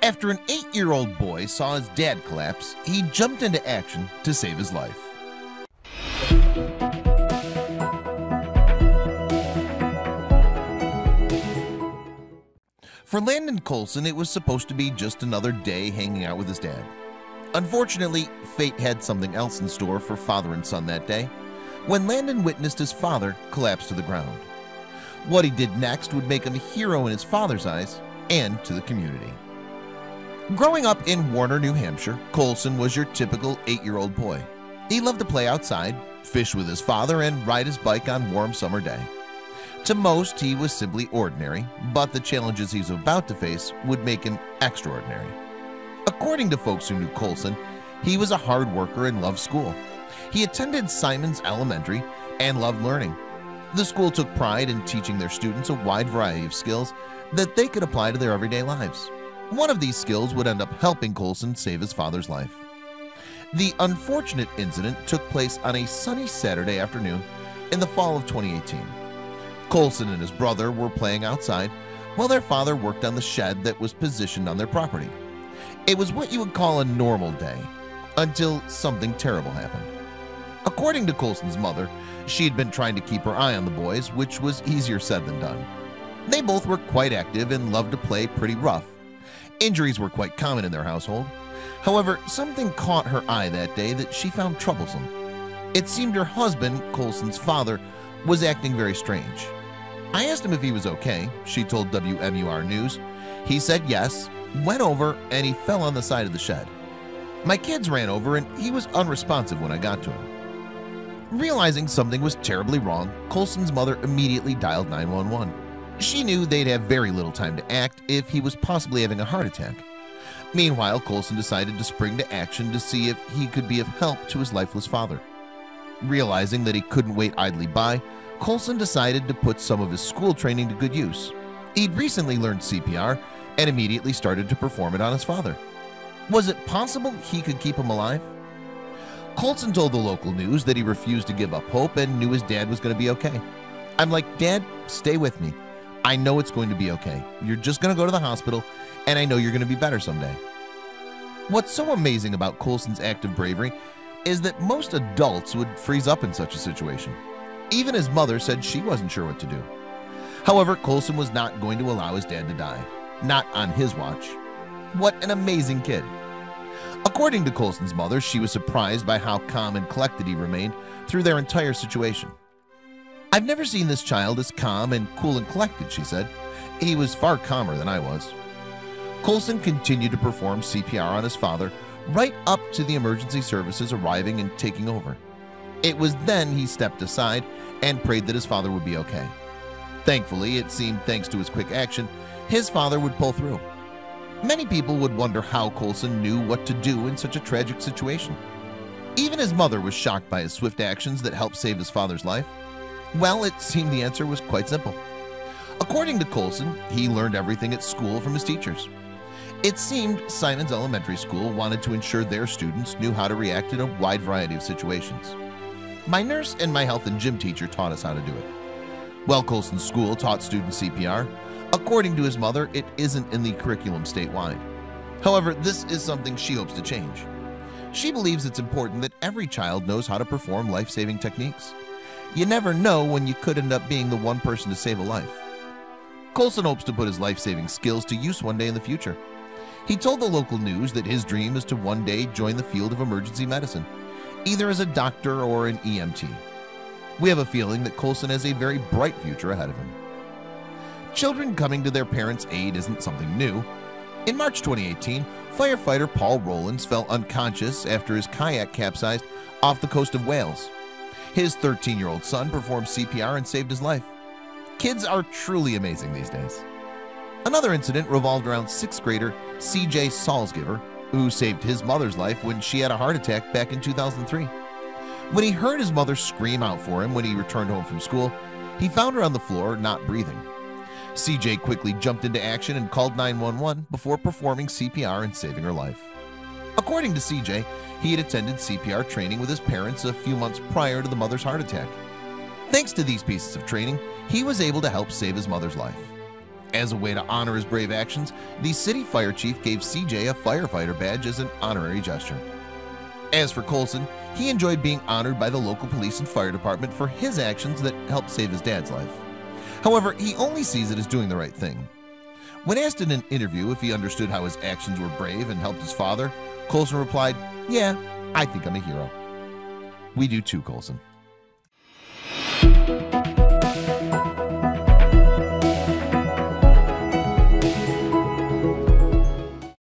After an 8-year-old boy saw his dad collapse, he jumped into action to save his life. For Landon Colson, it was supposed to be just another day hanging out with his dad. Unfortunately, fate had something else in store for father and son that day, when Landon witnessed his father collapse to the ground. What he did next would make him a hero in his father's eyes and to the community. Growing up in Warner, New Hampshire, Colson was your typical 8-year-old boy. He loved to play outside, fish with his father, and ride his bike on warm summer day. To most, he was simply ordinary, but the challenges he was about to face would make him extraordinary. According to folks who knew Colson, he was a hard worker and loved school. He attended Simons Elementary and loved learning. The school took pride in teaching their students a wide variety of skills that they could apply to their everyday lives. One of these skills would end up helping Colson save his father's life. The unfortunate incident took place on a sunny Saturday afternoon in the fall of 2018. Colson and his brother were playing outside while their father worked on the shed that was positioned on their property. It was what you would call a normal day, until something terrible happened. According to Colson's mother, she had been trying to keep her eye on the boys, which was easier said than done. They both were quite active and loved to play pretty rough. Injuries were quite common in their household. However, something caught her eye that day that she found troublesome. It seemed her husband, Colson's father, was acting very strange. I asked him if he was okay, she told WMUR News. He said yes, went over, and he fell on the side of the shed. My kids ran over and he was unresponsive when I got to him. Realizing something was terribly wrong, Colson's mother immediately dialed 911. She knew they'd have very little time to act if he was possibly having a heart attack. Meanwhile, Colson decided to spring to action to see if he could be of help to his lifeless father. Realizing that he couldn't wait idly by, Colson decided to put some of his school training to good use. He'd recently learned CPR and immediately started to perform it on his father. Was it possible he could keep him alive? Colson told the local news that he refused to give up hope and knew his dad was going to be okay. I'm like, Dad, stay with me. I know it's going to be okay. You're just going to go to the hospital, and I know you're going to be better someday. What's so amazing about Colson's act of bravery is that most adults would freeze up in such a situation. Even his mother said she wasn't sure what to do. However, Colson was not going to allow his dad to die. Not on his watch. What an amazing kid. According to Colson's mother, she was surprised by how calm and collected he remained through their entire situation. I've never seen this child as calm and cool and collected, she said. He was far calmer than I was. Colson continued to perform CPR on his father right up to the emergency services arriving and taking over. It was then he stepped aside and prayed that his father would be okay. Thankfully, it seemed thanks to his quick action, his father would pull through. Many people would wonder how Colson knew what to do in such a tragic situation. Even his mother was shocked by his swift actions that helped save his father's life. Well, it seemed the answer was quite simple. According to Colson, he learned everything at school from his teachers. It seemed Simons Elementary School wanted to ensure their students knew how to react in a wide variety of situations. My nurse and my health and gym teacher taught us how to do it. While Colson's school taught students CPR, according to his mother, it isn't in the curriculum statewide. However, this is something she hopes to change. She believes it's important that every child knows how to perform life-saving techniques. You never know when you could end up being the one person to save a life. Colson hopes to put his life-saving skills to use one day in the future. He told the local news that his dream is to one day join the field of emergency medicine, either as a doctor or an EMT. We have a feeling that Colson has a very bright future ahead of him. Children coming to their parents' aid isn't something new. In March 2018, firefighter Paul Rowlands fell unconscious after his kayak capsized off the coast of Wales. His 13-year-old son performed CPR and saved his life. Kids are truly amazing these days. Another incident revolved around 6th grader CJ Salzgiver, who saved his mother's life when she had a heart attack back in 2003. When he heard his mother scream out for him when he returned home from school, he found her on the floor, not breathing. CJ quickly jumped into action and called 911 before performing CPR and saving her life. According to CJ, he had attended CPR training with his parents a few months prior to the mother's heart attack. Thanks to these pieces of training, he was able to help save his mother's life. As a way to honor his brave actions, the city fire chief gave CJ a firefighter badge as an honorary gesture. As for Colson, he enjoyed being honored by the local police and fire department for his actions that helped save his dad's life. However, he only sees it as doing the right thing. When asked in an interview if he understood how his actions were brave and helped his father, Colson replied, "Yeah, I think I'm a hero." We do too, Colson.